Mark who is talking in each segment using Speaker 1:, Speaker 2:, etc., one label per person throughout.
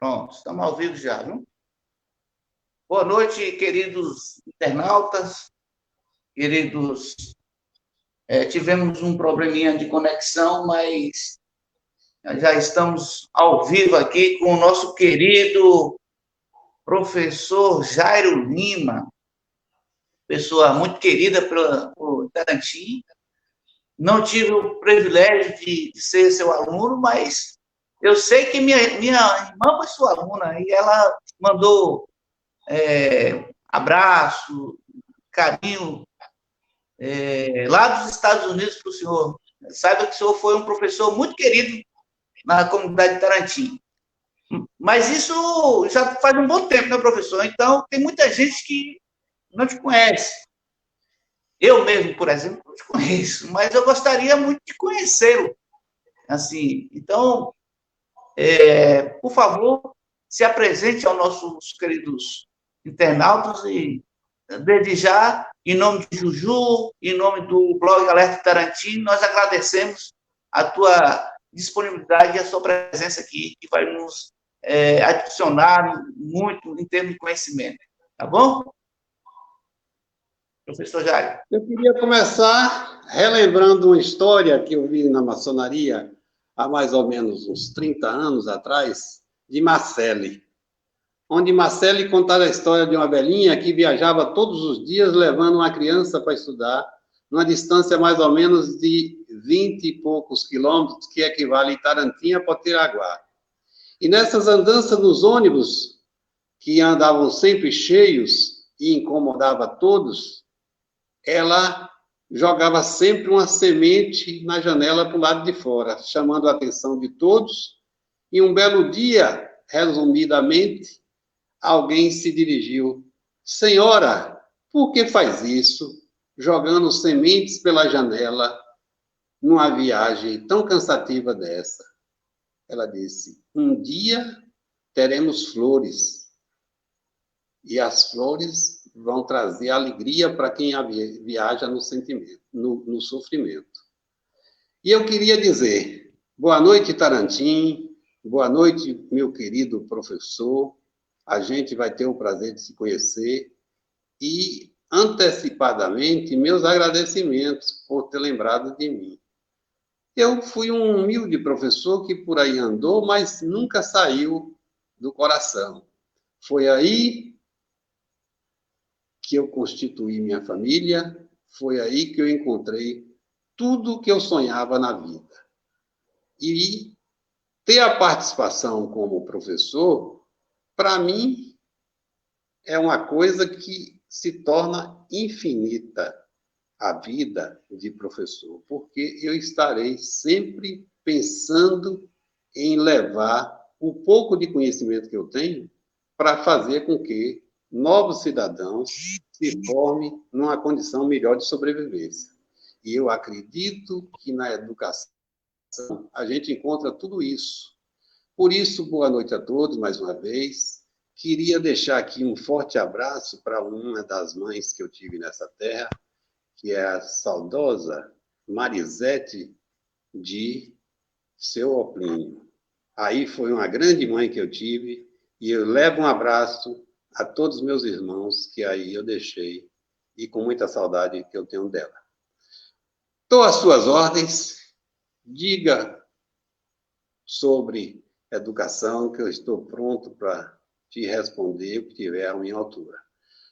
Speaker 1: Pronto, estamos ao vivo já, viu? Boa noite, queridos internautas, queridos. Tivemos um probleminha de conexão, mas já estamos ao vivo aqui com o nosso querido professor Jairo Lima, pessoa muito querida por Tarantim. Não tive o privilégio de ser seu aluno, mas eu sei que minha irmã foi sua aluna e ela mandou abraço, carinho, lá dos Estados Unidos para o senhor. Saiba que o senhor foi um professor muito querido na comunidade de Tarantim. Mas isso já faz um bom tempo, né, professor? Então, tem muita gente que não te conhece. Eu mesmo, por exemplo, não te conheço, mas eu gostaria muito de conhecê-lo. Assim, então, por favor, se apresente aos nossos queridos internautas e, desde já, em nome de Juju, em nome do blog Alerta Tarantim, nós agradecemos a tua disponibilidade e a sua presença aqui, que vai nos adicionar muito em termos de conhecimento. Tá bom? Professor Jair.
Speaker 2: Eu queria começar relembrando uma história que eu vi na maçonaria há mais ou menos uns 30 anos atrás, de Marcele, onde Marcele contava a história de uma velhinha que viajava todos os dias levando uma criança para estudar, numa distância mais ou menos de 20 e poucos quilômetros, que equivale em Tarantim a Potiraguá. E nessas andanças nos ônibus, que andavam sempre cheios e incomodava todos, ela jogava sempre uma semente na janela para o lado de fora, chamando a atenção de todos. E um belo dia, resumidamente, alguém se dirigiu: Senhora, por que faz isso? Jogando sementes pela janela numa viagem tão cansativa dessa. Ela disse: um dia teremos flores. E as flores vão trazer alegria para quem viaja no sentimento, no sofrimento. E eu queria dizer, boa noite, Tarantim, boa noite, meu querido professor, a gente vai ter o prazer de se conhecer e, antecipadamente, meus agradecimentos por ter lembrado de mim. Eu fui um humilde professor que por aí andou, mas nunca saiu do coração. Foi aí que eu constituí minha família, foi aí que eu encontrei tudo que eu sonhava na vida. E ter a participação como professor, para mim, é uma coisa que se torna infinita, a vida de professor, porque eu estarei sempre pensando em levar o pouco de conhecimento que eu tenho para fazer com que novos cidadãos se formem numa condição melhor de sobrevivência. E eu acredito que na educação a gente encontra tudo isso. Por isso, boa noite a todos, mais uma vez. Queria deixar aqui um forte abraço para uma das mães que eu tive nessa terra, que é a saudosa Marisete de Seu Oplínio. Aí foi uma grande mãe que eu tive, e eu levo um abraço a todos os meus irmãos que aí eu deixei, e com muita saudade que eu tenho dela. Estou às suas ordens, diga sobre educação, que eu estou pronto para te responder o que tiver a minha altura.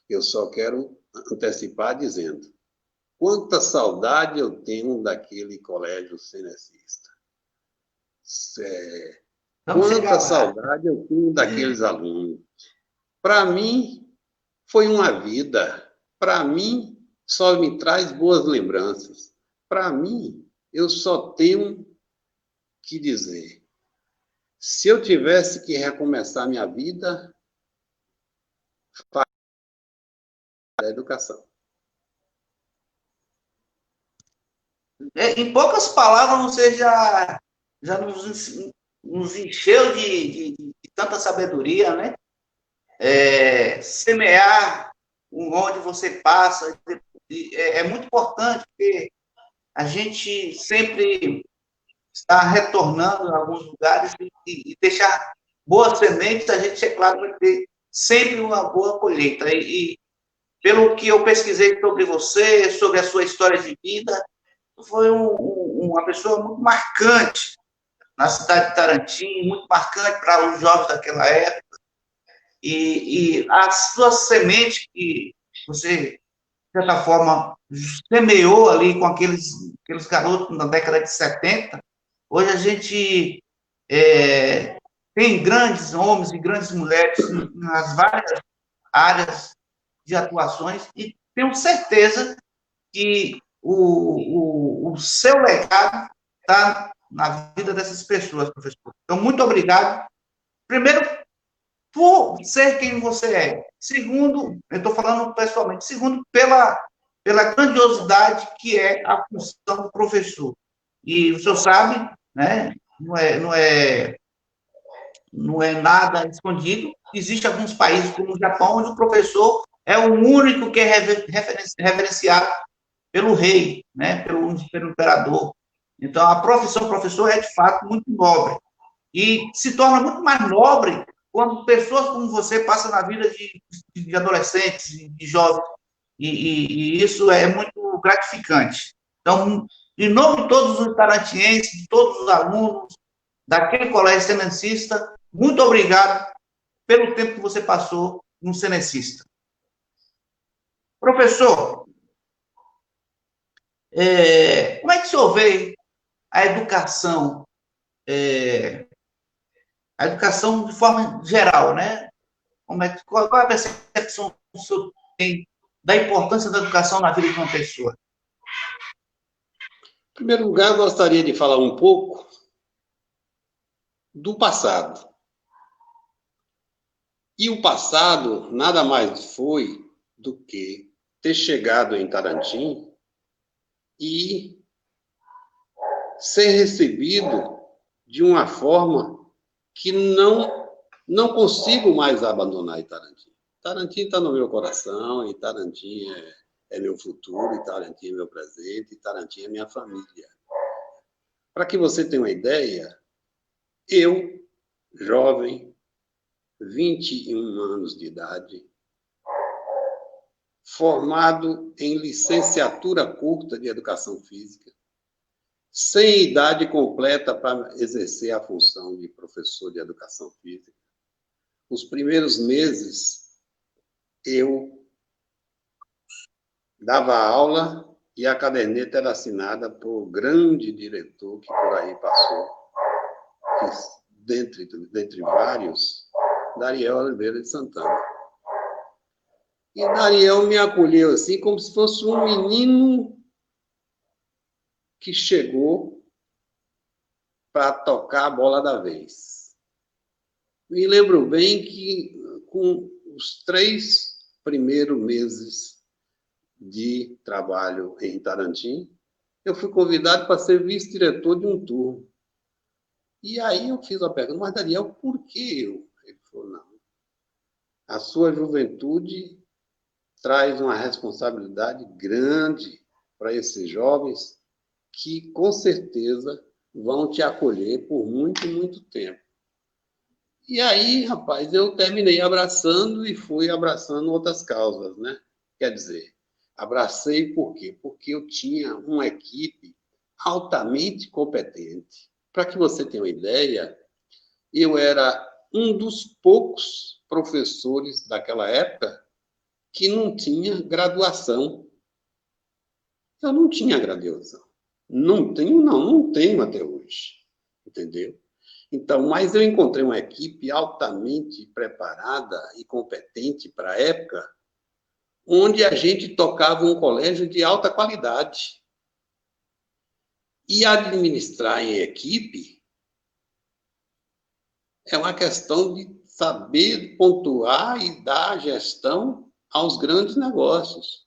Speaker 2: Eu só quero antecipar dizendo: quanta saudade eu tenho daquele colégio cenecista. Quanta saudade eu tenho daqueles alunos. Para mim, foi uma vida. Para mim, só me traz boas lembranças. Para mim, eu só tenho que dizer: se eu tivesse que recomeçar minha vida, faria a educação.
Speaker 1: Em poucas palavras, você já nos encheu de tanta sabedoria, né? Semear onde você passa é muito importante, porque a gente sempre está retornando em alguns lugares e deixar boas sementes, a gente, é claro, vai ter sempre uma boa colheita. E pelo que eu pesquisei sobre você, sobre a sua história de vida, foi uma pessoa muito marcante na cidade de Tarantim, muito marcante para os jovens daquela época. E as suas sementes que você, de certa forma, semeou ali com aqueles garotos na década de 70, hoje a gente tem grandes homens e grandes mulheres nas várias áreas de atuações e tenho certeza que o seu legado está na vida dessas pessoas, professor. Então, muito obrigado. Primeiro, por ser quem você é. Segundo, eu estou falando pessoalmente. Segundo, pela grandiosidade que é a função do professor. E o senhor sabe, né? Não é nada escondido. Existem alguns países, como o Japão, onde o professor é o único que é reverenciado pelo rei, né? Pelo imperador. Então, a profissão professor é, de fato, muito nobre. E se torna muito mais nobre quando pessoas como você passam na vida de adolescentes, de jovens, e isso é muito gratificante. Então, em nome de todos os tarantienses, de todos os alunos daquele colégio senencista, muito obrigado pelo tempo que você passou no senencista. Professor, como é que o senhor vê a educação de forma geral, né? Qual é a percepção que o senhor tem da importância da educação na vida de uma pessoa?
Speaker 2: Em primeiro lugar, eu gostaria de falar um pouco do passado. E o passado nada mais foi do que ter chegado em Tarantim e ser recebido de uma forma que não consigo mais abandonar Itarantim. Itarantim está no meu coração, Itarantim é meu futuro, Itarantim é meu presente, Itarantim é minha família. Para que você tenha uma ideia, eu, jovem, 21 anos de idade, formado em licenciatura curta de Educação Física, sem idade completa para exercer a função de professor de Educação Física. Os primeiros meses, eu dava aula e a caderneta era assinada por grande diretor que por aí passou, que, dentre vários, Dariel Oliveira de Santana. E Dariel me acolheu assim, como se fosse um menino que chegou para tocar a bola da vez. Me lembro bem que, com os 3 primeiros meses de trabalho em Tarantim, eu fui convidado para ser vice-diretor de um turno. E aí eu fiz a pergunta, mas Daniel, por que eu? Ele falou, não. A sua juventude traz uma responsabilidade grande para esses jovens que, com certeza, vão te acolher por muito, muito tempo. E aí, rapaz, eu terminei abraçando e fui abraçando outras causas, né? Quer dizer, abracei por quê? Porque eu tinha uma equipe altamente competente. Para que você tenha uma ideia, eu era um dos poucos professores daquela época que não tinha graduação. Eu não tinha graduação. Não tenho até hoje. Entendeu? Então, mas eu encontrei uma equipe altamente preparada e competente para a época, onde a gente tocava um colégio de alta qualidade. E administrar em equipe é uma questão de saber pontuar e dar gestão aos grandes negócios.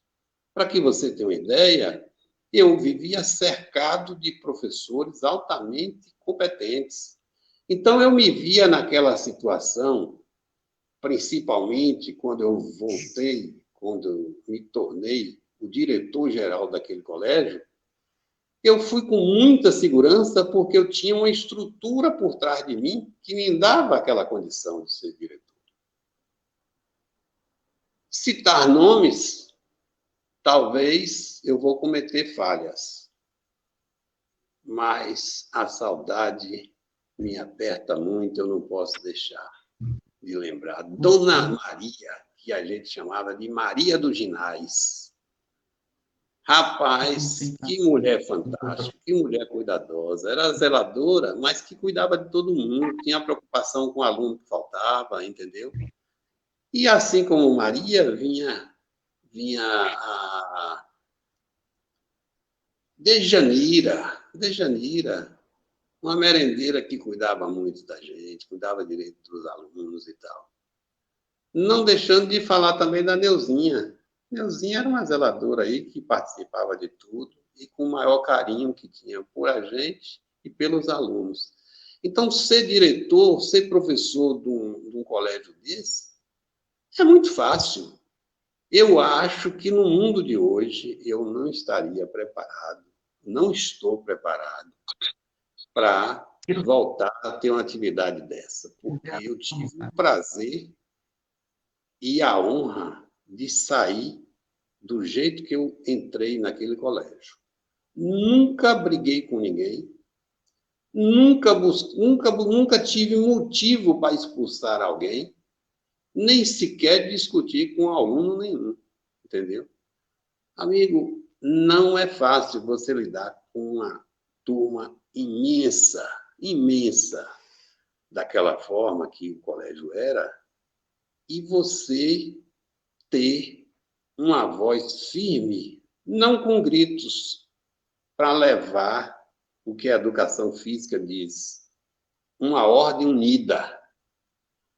Speaker 2: Para que você tenha uma ideia, eu vivia cercado de professores altamente competentes. Então, eu me via naquela situação, principalmente quando eu voltei, quando eu me tornei o diretor-geral daquele colégio, eu fui com muita segurança porque eu tinha uma estrutura por trás de mim que me dava aquela condição de ser diretor. Citar nomes, talvez eu vou cometer falhas, mas a saudade me aperta muito, eu não posso deixar de lembrar. Dona Maria, que a gente chamava de Maria dos Ginais. Rapaz, que mulher fantástica, que mulher cuidadosa. Era zeladora, mas que cuidava de todo mundo, tinha preocupação com o aluno que faltava, entendeu? E assim como Maria, vinha a Dejanira, uma merendeira que cuidava muito da gente, cuidava direito dos alunos e tal. Não deixando de falar também da Neuzinha. Neuzinha era uma zeladora aí que participava de tudo e com o maior carinho que tinha por a gente e pelos alunos. Então, ser diretor, ser professor de um colégio desse, é muito fácil. Eu acho que no mundo de hoje eu não estaria preparado, não estou preparado para voltar a ter uma atividade dessa, porque eu tive o prazer e a honra de sair do jeito que eu entrei naquele colégio. Nunca briguei com ninguém, nunca tive motivo para expulsar alguém, nem sequer discutir com aluno nenhum, entendeu? Amigo, não é fácil você lidar com uma turma imensa, imensa, daquela forma que o colégio era, e você ter uma voz firme, não com gritos, para levar o que a educação física diz, uma ordem unida.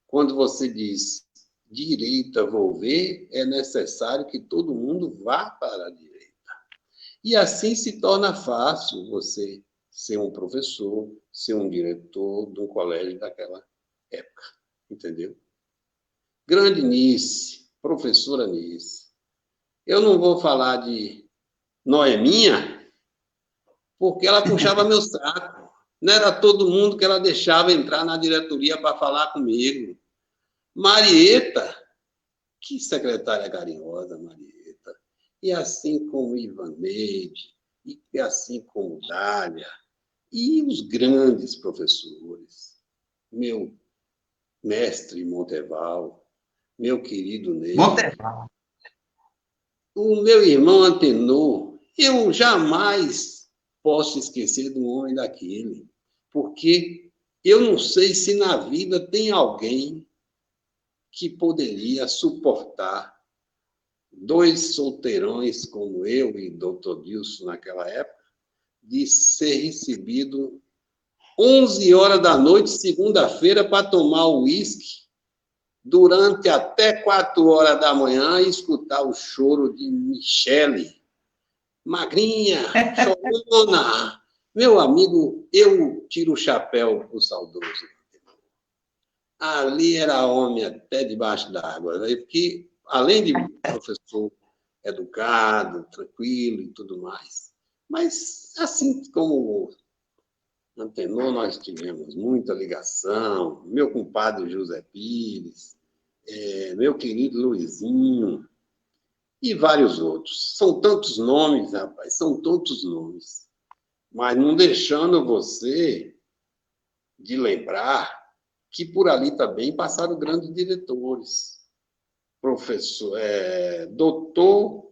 Speaker 2: Quando você diz direita, vou ver, é necessário que todo mundo vá para a direita. E assim se torna fácil você ser um professor, ser um diretor de um colégio daquela época, entendeu? Grande Nice, professora Nice. Eu não vou falar de Noeminha, porque ela puxava meu saco. Não era todo mundo que ela deixava entrar na diretoria para falar comigo. Marieta, que secretária carinhosa, Marieta. E assim como Ivaneide, e assim como Dália, e os grandes professores. Meu mestre Monteval, meu querido Ney.
Speaker 1: Monteval.
Speaker 2: O meu irmão Antenor, eu jamais posso esquecer do homem daquele, porque eu não sei se na vida tem alguém que poderia suportar dois solteirões como eu e Dr. Dilson naquela época, de ser recebido 11 horas da noite, segunda-feira, para tomar o uísque, durante até 4 horas da manhã, e escutar o choro de Michele. Magrinha, chorona. Meu amigo, eu tiro o chapéu pro saudoso. Ali era homem até debaixo d'água, né? Porque, além de professor educado, tranquilo e tudo mais, mas, assim como Antenor, nós tivemos muita ligação, meu compadre José Pires, meu querido Luizinho, e vários outros. São tantos nomes, rapaz, são tantos nomes. Mas não deixando você de lembrar que por ali também passaram grandes diretores. Professor, doutor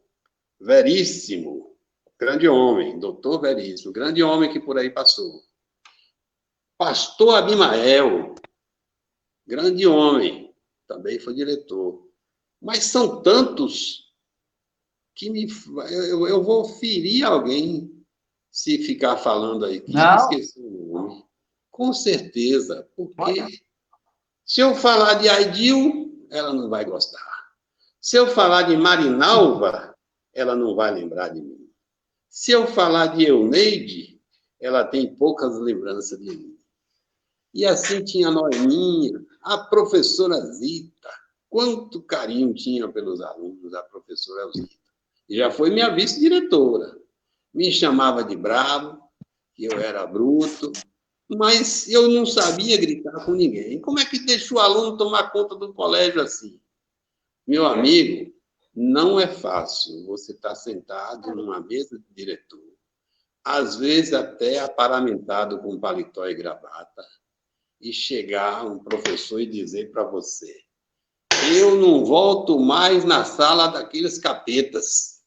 Speaker 2: Veríssimo, grande homem, doutor Veríssimo, grande homem que por aí passou. Pastor Abimael, grande homem, também foi diretor. Mas são tantos que eu vou ferir alguém se ficar falando aí que eu esqueci o nome. Com certeza, porque se eu falar de Aidil, ela não vai gostar. Se eu falar de Marinalva, ela não vai lembrar de mim. Se eu falar de Euneide, ela tem poucas lembranças de mim. E assim tinha a Noeminha, a professora Zita. Quanto carinho tinha pelos alunos a professora Zita. E já foi minha vice-diretora. me chamava de bravo, que eu era bruto, mas eu não sabia gritar com ninguém. Como é que deixa o aluno tomar conta do colégio assim? Meu amigo, não é fácil você estar sentado numa mesa de diretor, às vezes até aparamentado com paletó e gravata, e chegar um professor e dizer para você: eu não volto mais na sala daqueles capetas.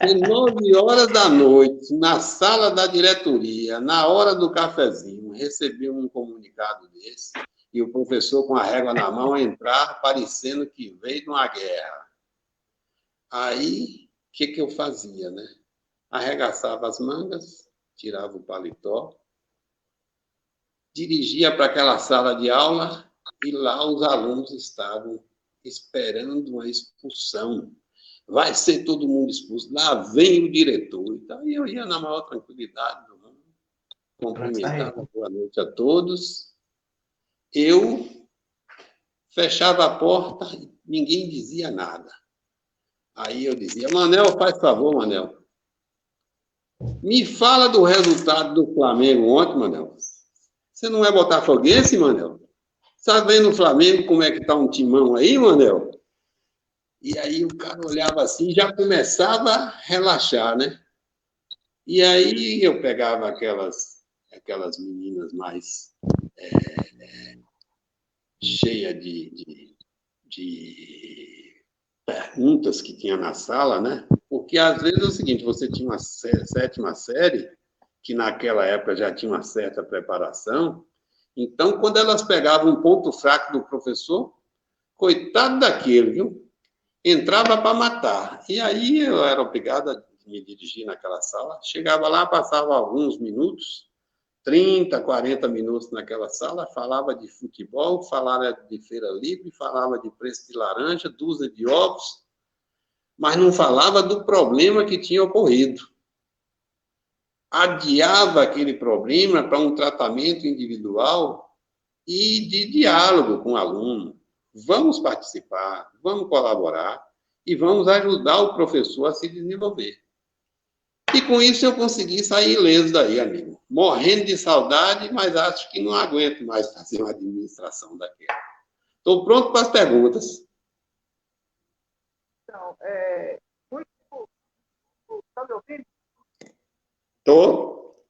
Speaker 2: Se 9 horas da noite, na sala da diretoria, na hora do cafezinho, receber um comunicado desse, e o professor com a régua na mão entrar, parecendo que veio de uma guerra. Aí, o que eu fazia, né? Arregaçava as mangas, tirava o paletó, dirigia para aquela sala de aula e lá os alunos estavam esperando uma expulsão. Vai ser todo mundo expulso. Lá vem o diretor. Então, eu ia na maior tranquilidade do mundo, cumprimentava boa noite a todos. Eu fechava a porta e ninguém dizia nada. Aí eu dizia: Manel, faz favor, Manel. Me fala do resultado do Flamengo ontem, Manel. Você não é botafoguense, Manel? Sabe vendo o Flamengo como é que tá um timão aí, Manel? E aí o cara olhava assim e já começava a relaxar, né? E aí eu pegava aquelas meninas mais cheias de perguntas que tinha na sala, né? Porque às vezes é o seguinte, você tinha uma sétima série, que naquela época já tinha uma certa preparação, então quando elas pegavam um ponto fraco do professor, coitado daquele, viu? Entrava para matar. E aí eu era obrigado a me dirigir naquela sala. Chegava lá, passava alguns minutos, 30, 40 minutos naquela sala, falava de futebol, falava de feira livre, falava de preço de laranja, dúzia de ovos, mas não falava do problema que tinha ocorrido. Adiava aquele problema para um tratamento individual e de diálogo com o aluno. Vamos participar, vamos colaborar e vamos ajudar o professor a se desenvolver. E com isso eu consegui sair ileso daí, amigo. Morrendo de saudade, mas acho que não aguento mais fazer uma administração daquela. Estou pronto para as perguntas.
Speaker 1: Então, muito. Está me ouvindo?
Speaker 2: Estou.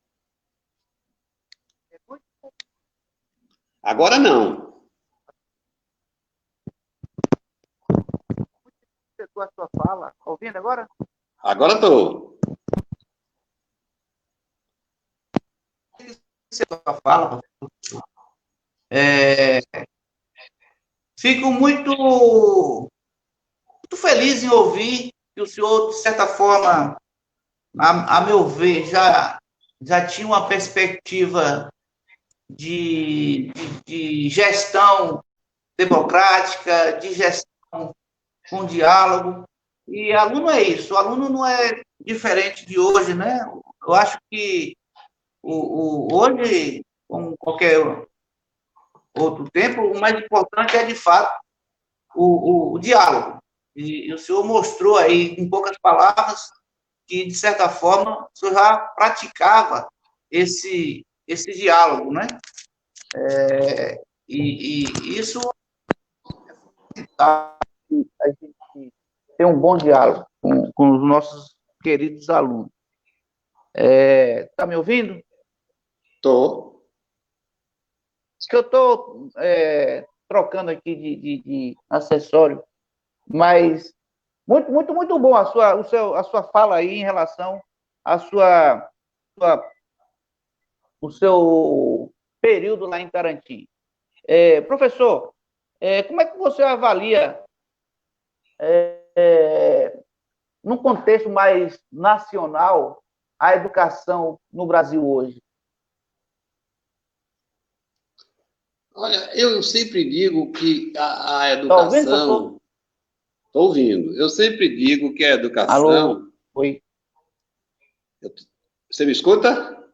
Speaker 1: Muito
Speaker 2: Agora não.
Speaker 1: a sua fala. Ouvindo agora?
Speaker 2: Agora estou.
Speaker 1: Sua fala. Fico muito feliz em ouvir que o senhor, de certa forma, a meu ver, já tinha uma perspectiva de gestão democrática, de gestão com diálogo. E aluno é isso, o aluno não é diferente de hoje, né? Eu acho que hoje, como qualquer outro tempo, o mais importante é, de fato, o diálogo. E o senhor mostrou aí, em poucas palavras, que, de certa forma, o senhor já praticava esse diálogo, né? E isso a gente ter um bom diálogo com os nossos queridos alunos. Está me ouvindo?
Speaker 2: Estou.
Speaker 1: Que eu estou trocando aqui de acessório, mas muito bom a sua fala aí em relação o seu período lá em Tarantim. Professor, como é que você avalia, num contexto mais nacional, a educação no Brasil hoje?
Speaker 2: Olha, eu sempre digo que a
Speaker 1: Está ouvindo, professor?
Speaker 2: educação... Estou ouvindo. Eu sempre digo que a educação...
Speaker 1: Alô? Oi.
Speaker 2: Você me escuta?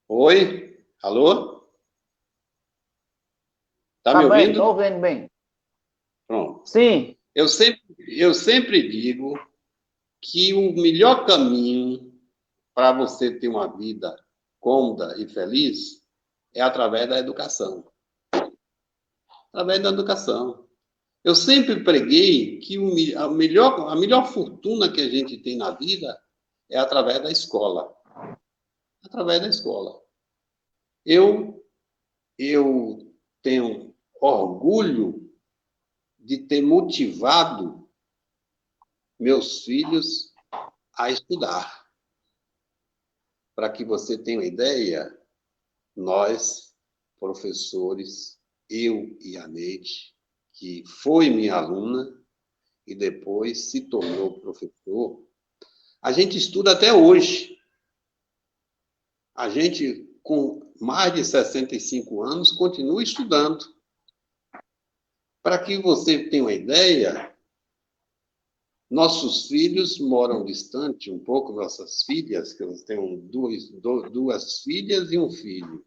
Speaker 2: Oi? Alô? Está me ouvindo?
Speaker 1: Estou ouvindo bem.
Speaker 2: Pronto.
Speaker 1: Sim.
Speaker 2: Eu sempre digo que o melhor caminho para você ter uma vida cômoda e feliz é através da educação. Através da educação. Eu sempre preguei que a melhor fortuna que a gente tem na vida é através da escola. Através da escola. Eu tenho orgulho de ter motivado meus filhos a estudar. Para que você tenha uma ideia, nós, professores, eu e a Neide, que foi minha aluna e depois se tornou professor, a gente estuda até hoje. A gente, com mais de 65 anos, continua estudando. Para que você tenha uma ideia, nossos filhos moram distante um pouco, nossas filhas, que elas têm duas filhas e um filho.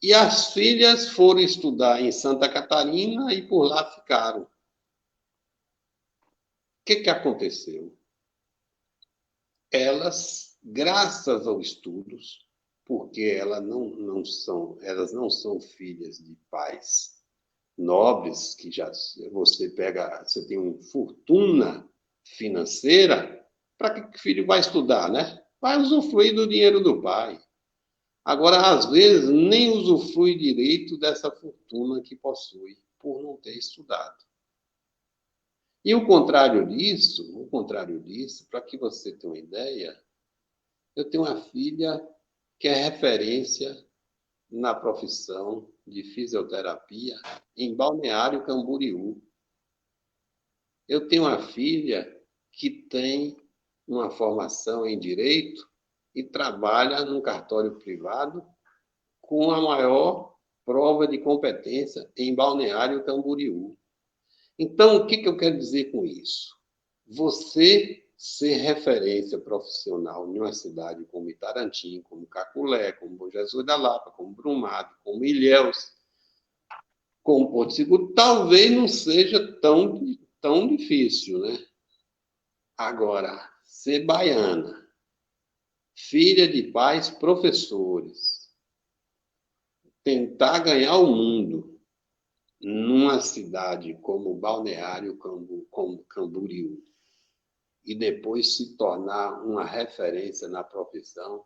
Speaker 2: E as filhas foram estudar em Santa Catarina e por lá ficaram. O que aconteceu? Elas, graças aos estudos, porque elas não são filhas de pais nobres, que já você tem uma fortuna financeira, para que o filho vai estudar, né? Vai usufruir do dinheiro do pai. Agora, às vezes, nem usufrui direito dessa fortuna que possui, por não ter estudado. E o contrário disso, para que você tenha uma ideia, eu tenho uma filha que é referência na profissão de fisioterapia em Balneário Camboriú. Eu tenho uma filha que tem uma formação em direito e trabalha num cartório privado com a maior prova de competência em Balneário Camboriú. Então, o que eu quero dizer com isso? Você ser referência profissional em uma cidade como Itarantim, como Caculé, como Bom Jesus da Lapa, como Brumado, como Ilhéus, como Porto Seguro, talvez não seja tão difícil, né? Agora, ser baiana, filha de pais professores, tentar ganhar o mundo numa cidade como Balneário Camboriú e depois se tornar uma referência na profissão,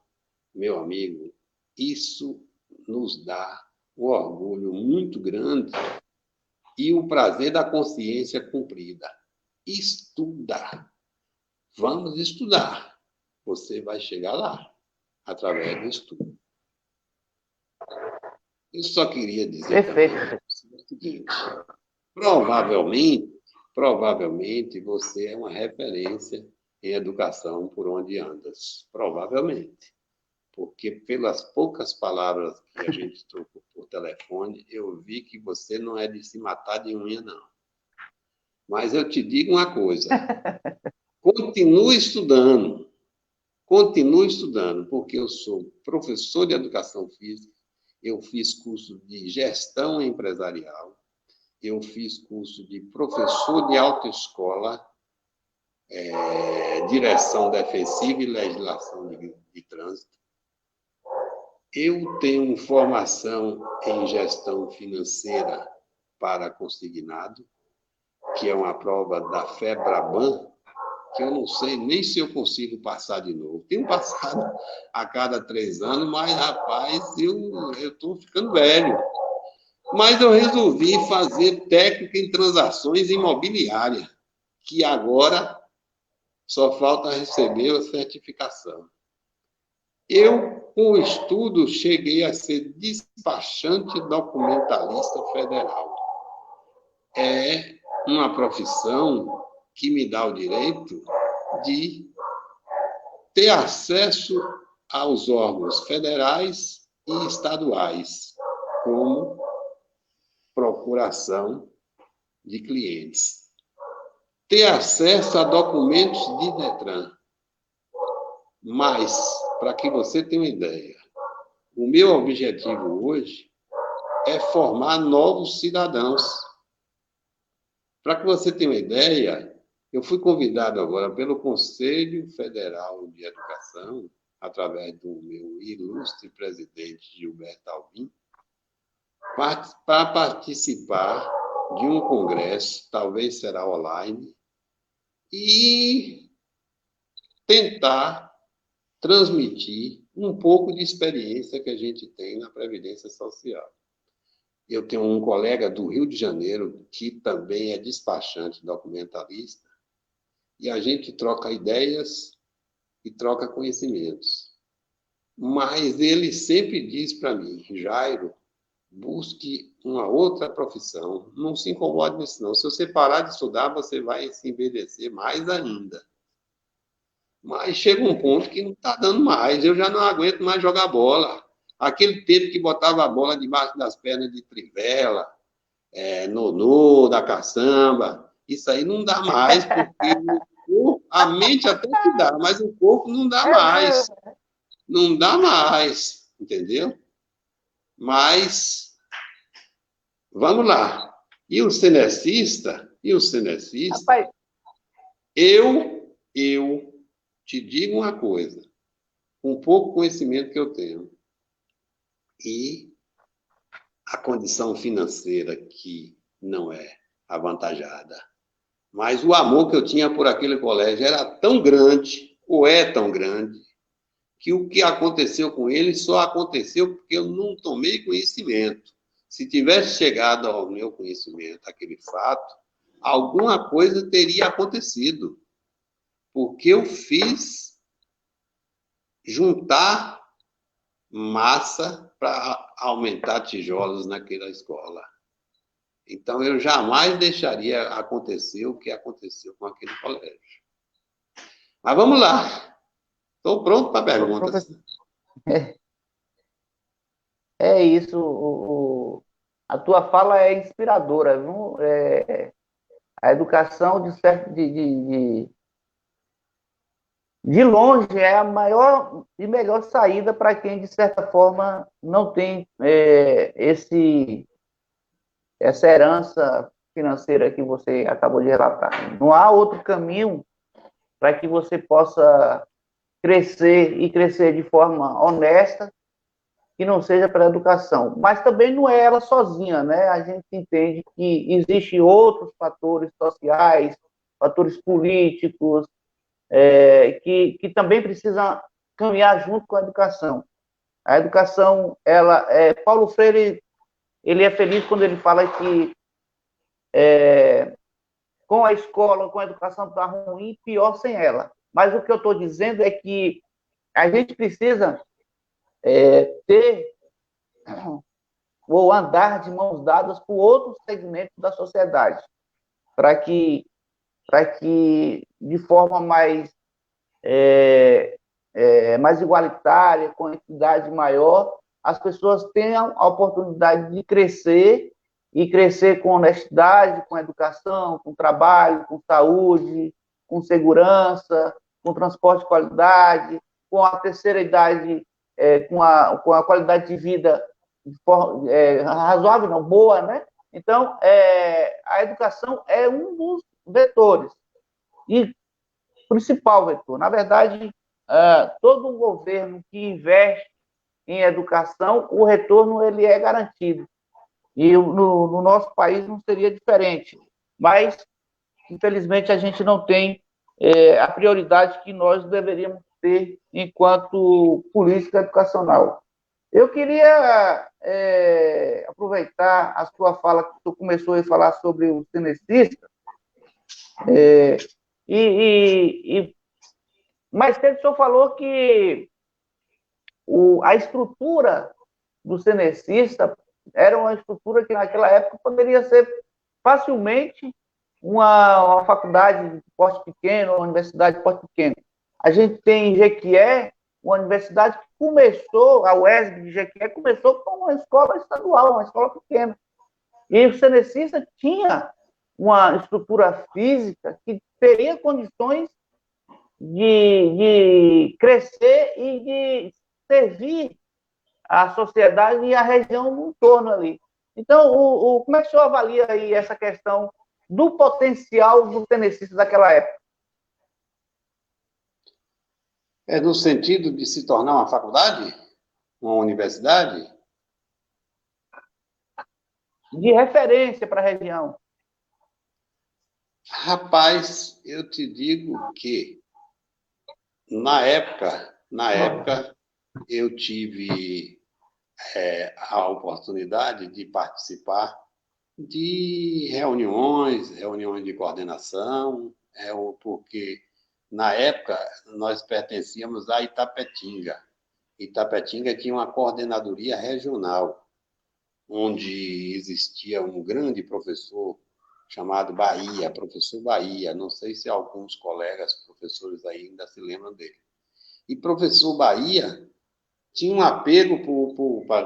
Speaker 2: meu amigo, isso nos dá um orgulho muito grande e o prazer da consciência cumprida. Estudar. Vamos estudar. Você vai chegar lá, através do estudo. Eu só queria dizer o seguinte: provavelmente você é uma referência em educação por onde andas. Provavelmente. Porque pelas poucas palavras que a gente trocou por telefone, eu vi que você não é de se matar de unha, não. Mas eu te digo uma coisa: continue estudando, porque eu sou professor de educação física, eu fiz curso de gestão empresarial, eu fiz curso de professor de autoescola, direção defensiva e legislação de trânsito. Eu tenho formação em gestão financeira para consignado, que é uma prova da FEBRABAN, que eu não sei nem se eu consigo passar de novo. Tenho passado a cada 3 anos, mas, rapaz, eu estou ficando velho. Mas eu resolvi fazer técnica em transações imobiliárias, que agora só falta receber a certificação. Eu, com o estudo, cheguei a ser despachante documentalista federal. É uma profissão que me dá o direito de ter acesso aos órgãos federais e estaduais, como procuração de clientes. Ter acesso a documentos de Detran. Mas, para que você tenha uma ideia, o meu objetivo hoje é formar novos cidadãos. Para que você tenha uma ideia, eu fui convidado agora pelo Conselho Federal de Educação, através do meu ilustre presidente Gilberto Alvim, para participar de um congresso, talvez será online, e tentar transmitir um pouco de experiência que a gente tem na Previdência Social. Eu tenho um colega do Rio de Janeiro, que também é despachante documentalista, e a gente troca ideias e troca conhecimentos. Mas ele sempre diz para mim, Jairo, busque uma outra profissão, não se incomode nisso não. Se você parar de estudar, você vai se envelhecer mais ainda. Mas chega um ponto que não está dando mais, eu já não aguento mais jogar bola. Aquele tempo que botava a bola debaixo das pernas de Trivela, Nonô, da caçamba, isso aí não dá mais, porque a mente até que dá, mas o corpo não dá mais. Não dá mais, entendeu? Mas, vamos lá. E o cinecista,
Speaker 3: Rapaz,
Speaker 2: eu te digo uma coisa, com pouco conhecimento que eu tenho, e a condição financeira que não é avantajada, mas o amor que eu tinha por aquele colégio era tão grande, ou é tão grande, que o que aconteceu com ele só aconteceu porque eu não tomei conhecimento. Se tivesse chegado ao meu conhecimento aquele fato, alguma coisa teria acontecido, porque eu fiz juntar massa para aumentar tijolos naquela escola. Então, eu jamais deixaria acontecer o que aconteceu com aquele colégio. Mas vamos lá. Estou pronto para perguntas.
Speaker 3: é isso. A tua fala é inspiradora, viu? A educação, de longe, é a maior e melhor saída para quem, de certa forma, não tem essa herança financeira que você acabou de relatar. Não há outro caminho para que você possa crescer e crescer de forma honesta que não seja pela educação. Mas também não é ela sozinha, né? A gente entende que existem outros fatores sociais, fatores políticos, que também precisam caminhar junto com a educação. A educação, Paulo Freire, ele é feliz quando ele fala que com a escola, com a educação está ruim, pior sem ela. Mas o que eu estou dizendo é que a gente precisa ter ou andar de mãos dadas com outros segmentos da sociedade, para que de forma mais igualitária, com equidade maior, as pessoas tenham a oportunidade de crescer, e crescer com honestidade, com educação, com trabalho, com saúde, com segurança, com transporte de qualidade, com a terceira idade, com a qualidade de vida razoável, não, boa, né? Então, a educação é um dos vetores. E principal vetor. Na verdade, todo um governo que investe em educação, o retorno ele é garantido. E no nosso país não seria diferente. Mas, infelizmente, a gente não tem a prioridade que nós deveríamos ter enquanto política educacional. Eu queria aproveitar a sua fala, que tu começou a falar sobre o cinecista, mais cedo o senhor falou que a estrutura do cinecista era uma estrutura que naquela época poderia ser facilmente uma faculdade de porte pequeno, uma universidade de porte pequeno. A gente tem em Jequié uma universidade que começou, a UESB de Jequié começou com uma escola estadual, uma escola pequena. E o cinecista tinha uma estrutura física que teria condições de crescer e de servir a sociedade e a região no entorno ali. Então, como é que o senhor avalia aí essa questão do potencial do tenecista daquela época?
Speaker 2: É no sentido de se tornar uma faculdade? Uma universidade?
Speaker 3: De referência para a região.
Speaker 2: Rapaz, eu te digo que na época eu tive a oportunidade de participar de reuniões de coordenação, porque na época nós pertencíamos a Itapetinga. Itapetinga tinha uma coordenadoria regional, onde existia um grande professor chamado Bahia, professor Bahia. Não sei se alguns colegas professores ainda se lembram dele. E professor Bahia tinha um apego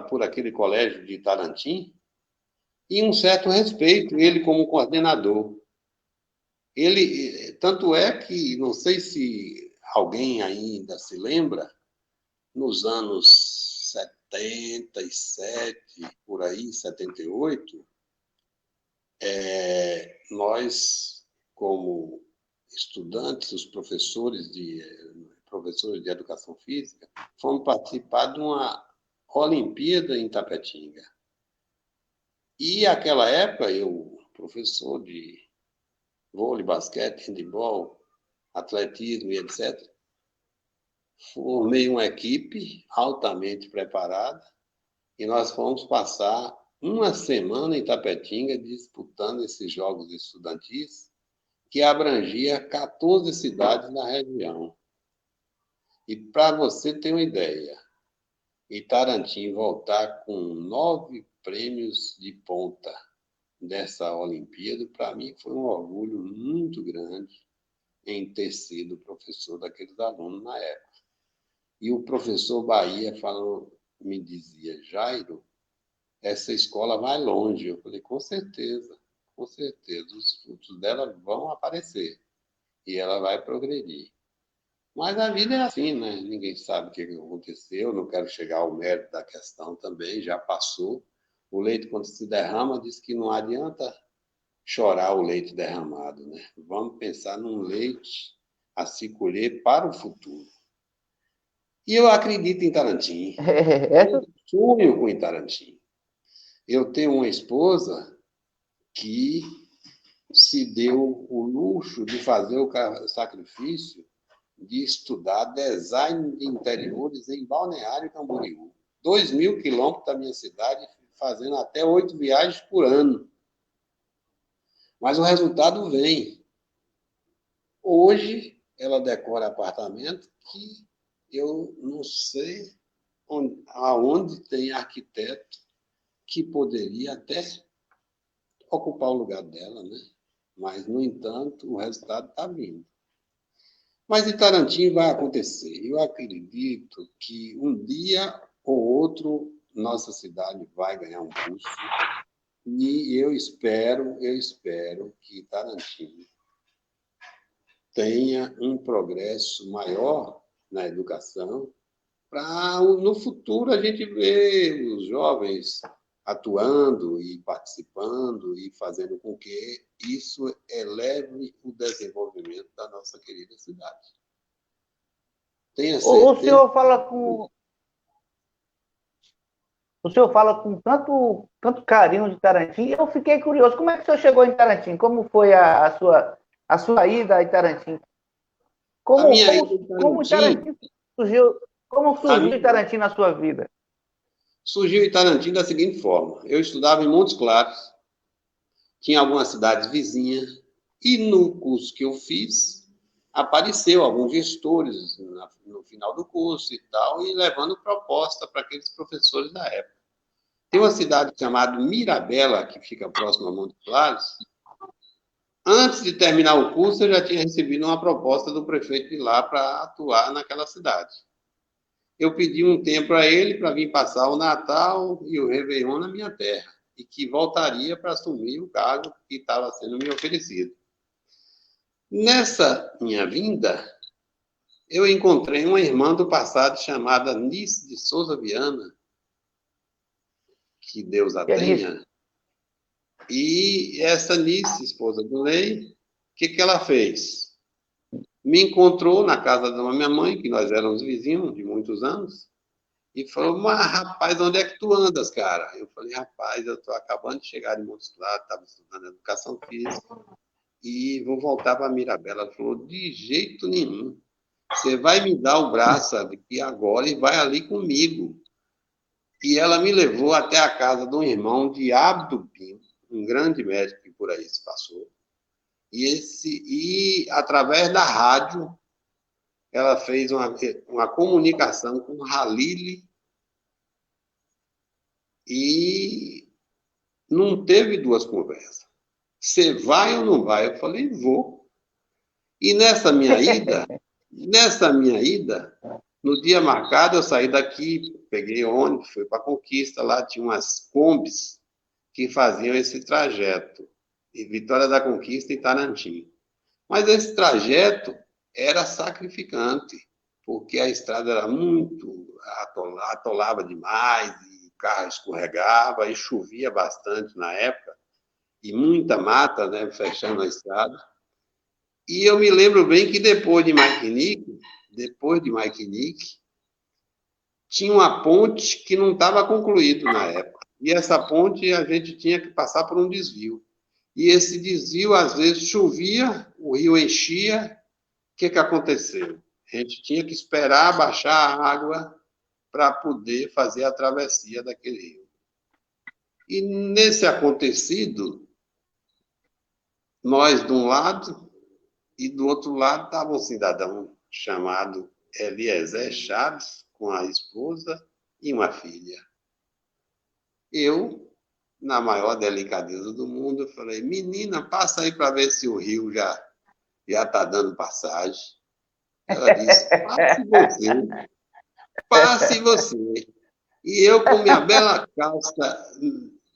Speaker 2: por aquele colégio de Itarantim e um certo respeito, ele como coordenador. Ele, tanto é que, não sei se alguém ainda se lembra, nos anos 77, por aí, 78, nós, como estudantes, os professores de educação física, fomos participar de uma Olimpíada em Tapetinga. E, naquela época, eu, professor de vôlei, basquete, handebol, atletismo e etc., formei uma equipe altamente preparada e nós fomos passar uma semana em Tapetinga disputando esses jogos estudantis que abrangia 14 cidades da região. E para você ter uma ideia, Itarantim voltar com 9 prêmios de ponta dessa Olimpíada, para mim foi um orgulho muito grande em ter sido professor daqueles alunos na época. E o professor Bahia me dizia, Jairo, essa escola vai longe. Eu falei, com certeza, os frutos dela vão aparecer e ela vai progredir. Mas a vida é assim, né? Ninguém sabe o que aconteceu, não quero chegar ao mérito da questão também, já passou. O leite, quando se derrama, diz que não adianta chorar o leite derramado, né? Vamos pensar num leite a se colher para o futuro. E eu acredito em Itarantim. Eu sonho com Itarantim. Eu tenho uma esposa que se deu o luxo de fazer o sacrifício de estudar design de interiores em Balneário Camboriú. 2.000 quilômetros da minha cidade, fazendo até 8 viagens por ano. Mas o resultado vem. Hoje, ela decora apartamento que eu não sei aonde tem arquiteto que poderia até ocupar o lugar dela, né? Mas, no entanto, o resultado está vindo. Mas em Tarantim vai acontecer. Eu acredito que um dia ou outro nossa cidade vai ganhar um curso e eu espero que Tarantim tenha um progresso maior na educação para no futuro a gente ver os jovens atuando e participando e fazendo com que isso eleve o desenvolvimento da nossa querida cidade. Tenha certeza.
Speaker 3: O senhor fala com tanto carinho de Itarantim. Eu fiquei curioso. Como é que o senhor chegou em Itarantim? Como foi a sua ida a Itarantim? Como Itarantim surgiu? Como surgiu Itarantim na sua vida?
Speaker 2: Surgiu Itarantim da seguinte forma. Eu estudava em Montes Claros, tinha algumas cidades vizinhas, e no curso que eu fiz, apareceu alguns gestores no final do curso e tal, e levando proposta para aqueles professores da época. Tem uma cidade chamada Mirabela, que fica próximo a Montes Claros. Antes de terminar o curso, eu já tinha recebido uma proposta do prefeito de lá para atuar naquela cidade. Eu pedi um tempo a ele para vir passar o Natal e o Réveillon na minha terra, e que voltaria para assumir o cargo que estava sendo me oferecido. Nessa minha vinda, eu encontrei uma irmã do passado chamada Nice de Souza Viana, que Deus a tenha. E essa Nice, esposa do Ney, o que ela fez? Me encontrou na casa da minha mãe, que nós éramos vizinhos de muitos anos, e falou, mas rapaz, onde é que tu andas, cara? Eu falei, rapaz, eu estou acabando de chegar de Montes Claros, estava estudando educação física, e vou voltar para Mirabela. Ela falou, de jeito nenhum. Você vai me dar o braço aqui agora e vai ali comigo. E ela me levou até a casa de um irmão, Diabo do Pinho, um grande médico que por aí se passou. E através da rádio, ela fez uma comunicação com o Halili e não teve duas conversas. Você vai ou não vai? Eu falei, vou. E nessa minha ida, no dia marcado, eu saí daqui, peguei ônibus, fui para a Conquista, lá tinha umas combis que faziam esse trajeto, de Vitória da Conquista e Tarantim. Mas esse trajeto era sacrificante, porque a estrada era muito, atolava demais, e o carro escorregava, e chovia bastante na época, e muita mata, né, fechando a estrada. E eu me lembro bem que depois de Martinique, tinha uma ponte que não estava concluída na época. E essa ponte a gente tinha que passar por um desvio. E esse desvio, às vezes, chovia, o rio enchia. O que aconteceu? A gente tinha que esperar baixar a água para poder fazer a travessia daquele rio. E nesse acontecido, nós de um lado e do outro lado estava um cidadão chamado Eliezer Chaves, com a esposa e uma filha. Eu, na maior delicadeza do mundo, falei, menina, passa aí para ver se o rio já está dando passagem. Ela disse, passe você. E eu, com minha bela calça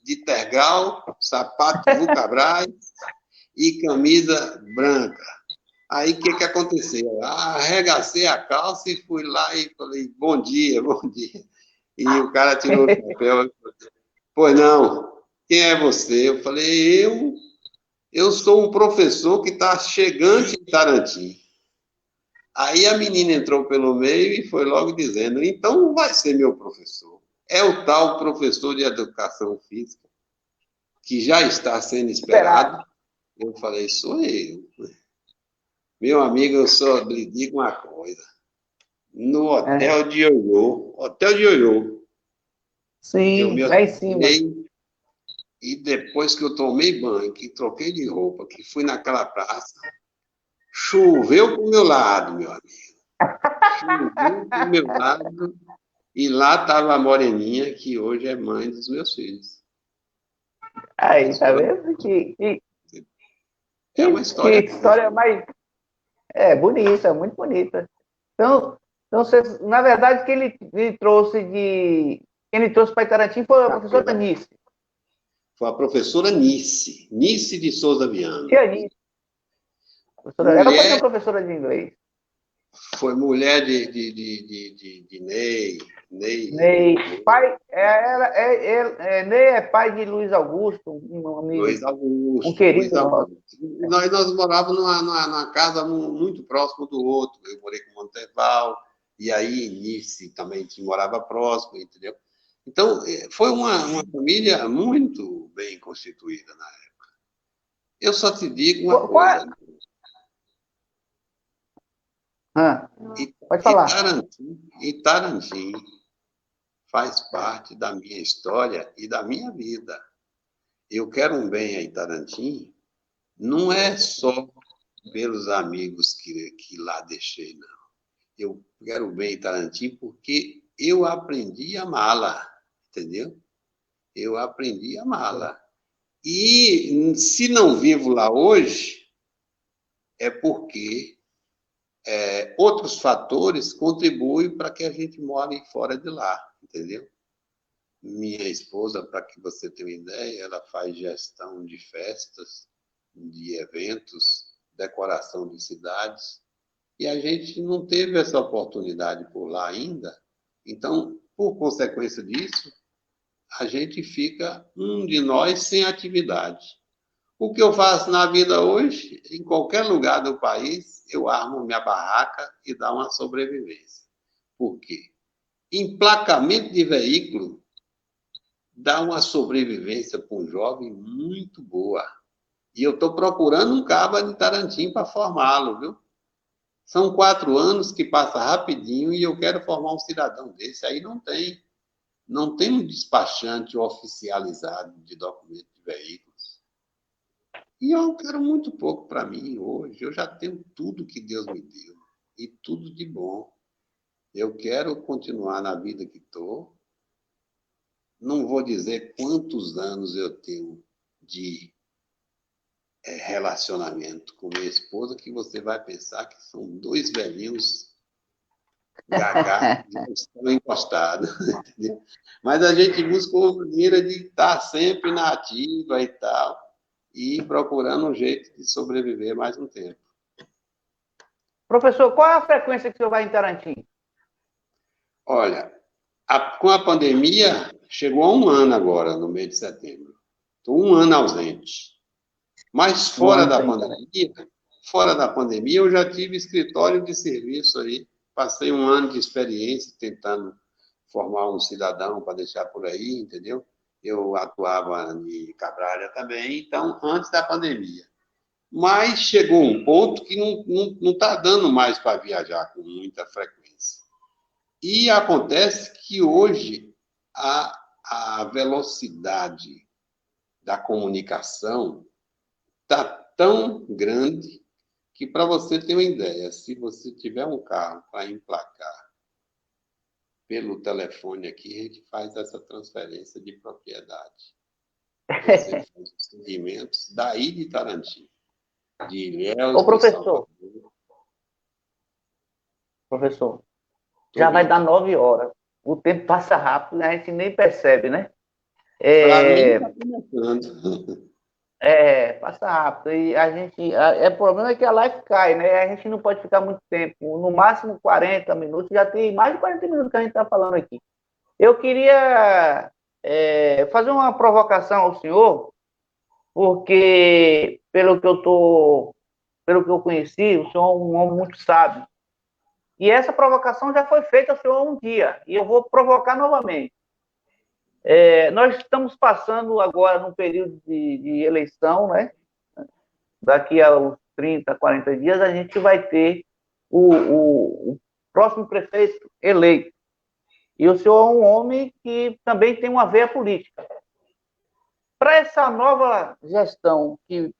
Speaker 2: de tergal, sapato Vulcabras e camisa branca. Aí, o que aconteceu? Arregacei a calça e fui lá e falei, bom dia, bom dia. E o cara tirou o chapéu e falou, pois não, quem é você? Eu falei, eu sou um professor que está chegante em Tarantim. Aí a menina entrou pelo meio e foi logo dizendo, então não vai ser meu professor. É o tal professor de educação física, que já está sendo esperado. Eu falei, sou eu. Meu amigo, eu só lhe digo uma coisa. No hotel de Ioiô, eu
Speaker 3: Sim,
Speaker 2: me
Speaker 3: lá em cima.
Speaker 2: hospedei e depois que eu tomei banho, que troquei de roupa, que fui naquela praça, choveu pro meu lado, meu amigo. Choveu pro meu lado e lá estava a Moreninha, que hoje é mãe dos meus filhos.
Speaker 3: Aí, tá vendo?
Speaker 2: É uma história.
Speaker 3: Que história mais. É, bonita, muito bonita. Então na verdade, quem ele trouxe para Itarantim foi a professora Nice.
Speaker 2: Foi a professora Nice de Souza Viana.
Speaker 3: Tia Nice. Ela foi minha professora de inglês.
Speaker 2: Foi mulher de Ney.
Speaker 3: Ney. Pai, Ney é pai de Luiz Augusto, um amigo.
Speaker 2: Luiz Augusto.
Speaker 3: Um querido nosso.
Speaker 2: Nós morávamos numa casa muito próxima do outro. Eu morei com o Monteval, e aí Nice também morava próximo, entendeu? Então, foi uma família muito bem constituída na época. Eu só te digo uma coisa.
Speaker 3: Pode falar.
Speaker 2: Itarantim faz parte da minha história e da minha vida. Eu quero um bem a Itarantim, não é só pelos amigos que lá deixei, não. Eu quero bem a Itarantim porque eu aprendi a amá-la, entendeu? Eu aprendi a amá-la. E se não vivo lá hoje, é porque outros fatores contribuem para que a gente more fora de lá, entendeu? Minha esposa, para que você tenha uma ideia, ela faz gestão de festas, de eventos, decoração de cidades, e a gente não teve essa oportunidade por lá ainda. Então, por consequência disso, a gente fica, um de nós, sem atividade. O que eu faço na vida hoje, em qualquer lugar do país, eu armo minha barraca e dá uma sobrevivência. Por quê? Emplacamento de veículo dá uma sobrevivência para um jovem muito boa. E eu estou procurando um cabo de Tarantim para formá-lo, viu? São 4 anos que passa rapidinho e eu quero formar um cidadão desse. Aí não tem. Não tem um despachante oficializado de documento de veículos. E eu quero muito pouco para mim hoje. Eu já tenho tudo que Deus me deu. E tudo de bom. Eu quero continuar na vida que estou. Não vou dizer quantos anos eu tenho de relacionamento com minha esposa, que você vai pensar que são 2 velhinhos gagá que estão encostados. Mas a gente busca uma maneira de estar sempre na ativa e tal, e procurando um jeito de sobreviver mais um tempo.
Speaker 3: Professor, qual é a frequência que o senhor vai em Tarantim?
Speaker 2: Olha, com a pandemia, chegou a 1 ano agora, no mês de setembro. Estou 1 ano ausente. Mas fora da pandemia, eu já tive escritório de serviço aí. Passei 1 ano de experiência tentando formar um cidadão para deixar por aí, entendeu? Eu atuava em Cabralha também, então, antes da pandemia. Mas chegou um ponto que não está dando mais para viajar com muita frequência. E acontece que hoje a velocidade da comunicação está tão grande que, para você ter uma ideia, se você tiver um carro para emplacar pelo telefone aqui, a gente faz essa transferência de propriedade. Você faz os segmentos daí de Tarantim, de Ilhéus,
Speaker 3: Ô, professor, professor, já vai dar 9 horas. O tempo passa rápido, a gente nem percebe, né?
Speaker 2: Para mim, está começando.
Speaker 3: Passa rápido. E a gente. O problema é que a live cai, né? A gente não pode ficar muito tempo. No máximo 40 minutos, já tem mais de 40 minutos que a gente está falando aqui. Eu queria fazer uma provocação ao senhor, porque, pelo que eu conheci, o senhor é um homem muito sábio. E essa provocação já foi feita ao senhor um dia, e eu vou provocar novamente. Nós estamos passando agora num período de eleição, né? Daqui a uns 30, 40 dias, a gente vai ter o próximo prefeito eleito. E o senhor é um homem que também tem uma veia política. Para essa nova gestão que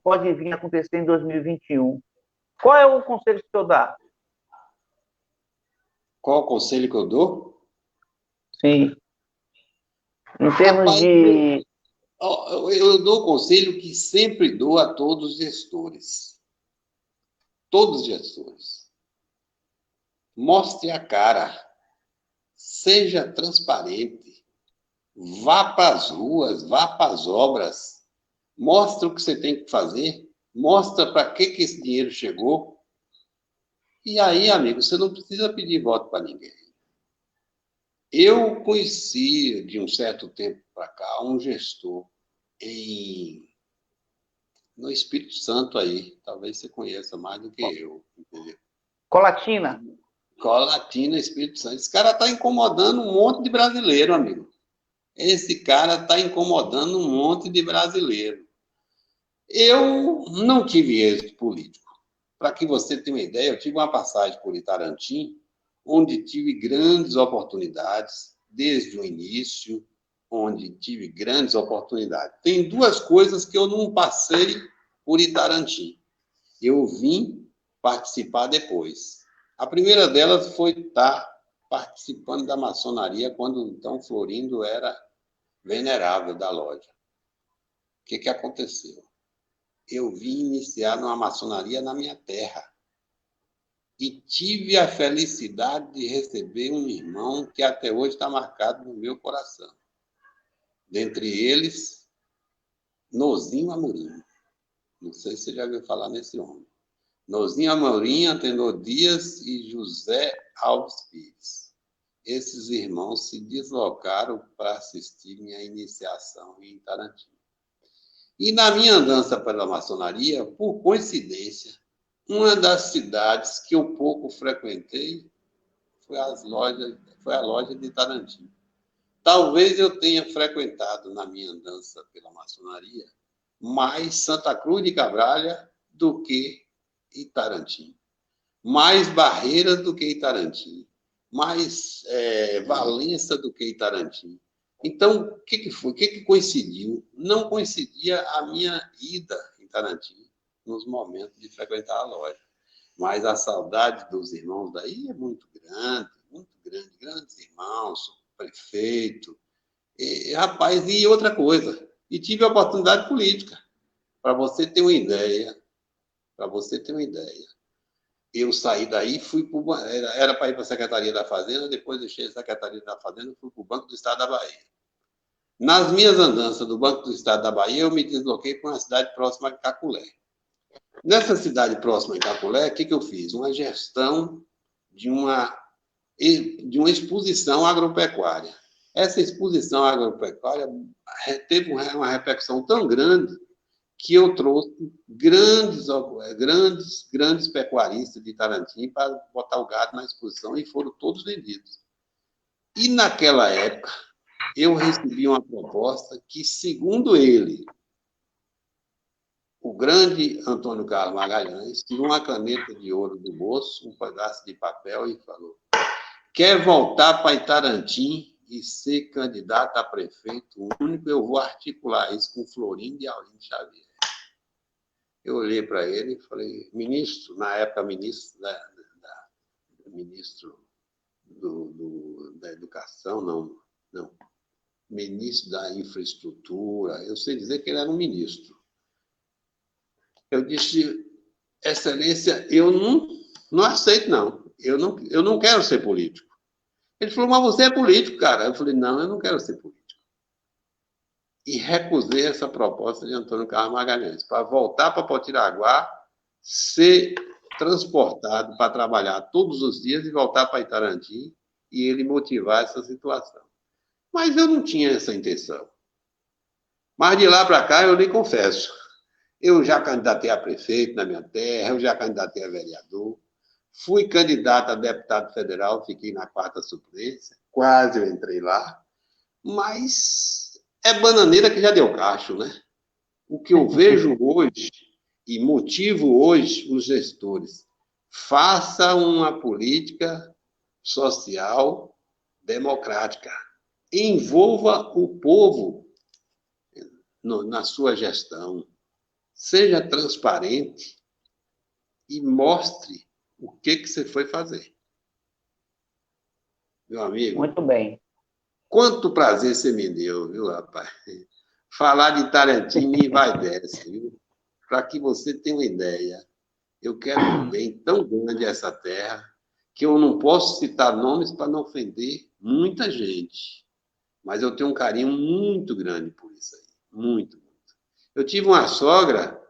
Speaker 3: pode vir a acontecer em 2021, qual é o conselho que o senhor dá?
Speaker 2: Qual o conselho que eu dou?
Speaker 3: Sim. Em termos
Speaker 2: Rapaz,
Speaker 3: de...
Speaker 2: eu dou o conselho que sempre dou a todos os gestores. Todos os gestores. Mostre a cara. Seja transparente. Vá para as ruas, vá para as obras. Mostre o que você tem que fazer. Mostra para que esse dinheiro chegou. E aí, amigo, você não precisa pedir voto para ninguém. Eu conheci, de um certo tempo para cá, um gestor no Espírito Santo aí. Talvez você conheça mais do que eu. Entendeu?
Speaker 3: Colatina.
Speaker 2: Colatina, Espírito Santo. Esse cara está incomodando um monte de brasileiro, amigo. Esse cara está incomodando um monte de brasileiro. Eu não tive êxito político. Para que você tenha uma ideia, eu tive uma passagem por Itarantim, onde tive grandes oportunidades, desde o início, onde tive grandes oportunidades. Tem 2 coisas que eu não passei por Itarantim. Eu vim participar depois. A primeira delas foi estar participando da maçonaria, quando então Florindo era venerável da loja. O que aconteceu? Eu vim iniciar numa maçonaria na minha terra. E tive a felicidade de receber um irmão que até hoje está marcado no meu coração. Dentre eles, Nozinho Amorim. Não sei se você já ouviu falar nesse homem. Nozinho Amorim, Antenor Dias e José Alves Pires. esses irmãos se deslocaram para assistir minha iniciação em Itarantim. E na minha andança pela maçonaria, por coincidência, uma das cidades que eu pouco frequentei foi a loja de Itarantim. Talvez eu tenha frequentado na minha andança pela maçonaria mais Santa Cruz de Cabralha do que Itarantim, mais Barreiras do que Itarantim, mais Valença do que Itarantim. Então, o que foi? O que coincidiu? Não coincidia a minha ida em Itarantim nos momentos de frequentar a loja. Mas a saudade dos irmãos daí é muito grande, grandes irmãos, prefeito. Rapaz, e outra coisa, e tive a oportunidade política. Para você ter uma ideia, eu saí daí, era para ir para a Secretaria da Fazenda, depois deixei a Secretaria da Fazenda e fui para o Banco do Estado da Bahia. Nas minhas andanças do Banco do Estado da Bahia, eu me desloquei para uma cidade próxima a Caculé. Nessa cidade próxima a Caculé, o que eu fiz? Uma gestão de uma exposição agropecuária. Essa exposição agropecuária teve uma repercussão tão grande que eu trouxe grandes pecuaristas de Itarantim para botar o gado na exposição e foram todos vendidos. E naquela época, eu recebi uma proposta que, segundo ele, o grande Antônio Carlos Magalhães tirou uma caneta de ouro do bolso, um pedaço de papel e falou: quer voltar para Itarantim e ser candidato a prefeito único? Eu vou articular isso com Florindo e Aurindo Xavier. Eu olhei para ele e falei: ministro, na época ministro da Educação, não, ministro da Infraestrutura, eu sei dizer que ele era um ministro. Eu disse: excelência, eu não aceito, não. Eu não quero ser político. Ele falou: mas você é político, cara. Eu falei: não, eu não quero ser político. E recusei essa proposta de Antônio Carlos Magalhães, para voltar para Potiraguá, ser transportado para trabalhar todos os dias e voltar para Itarantim e ele motivar essa situação. Mas eu não tinha essa intenção. Mas de lá para cá, eu lhe confesso, eu já candidatei a prefeito na minha terra, eu já candidatei a vereador, fui candidato a deputado federal, fiquei na 4ª suplência, quase eu entrei lá, mas é bananeira que já deu cacho, né? O que eu vejo hoje e motivo hoje os gestores: faça uma política social democrática, envolva o povo na sua gestão, seja transparente e mostre o que você foi fazer. Meu amigo.
Speaker 3: Muito bem.
Speaker 2: Quanto prazer você me deu, viu, rapaz? Falar de Itarantim me envaidece, viu? Para que você tenha uma ideia, eu quero um bem tão grande a essa terra que eu não posso citar nomes para não ofender muita gente. Mas eu tenho um carinho muito grande por isso aí. Muito, muito. Eu tive uma sogra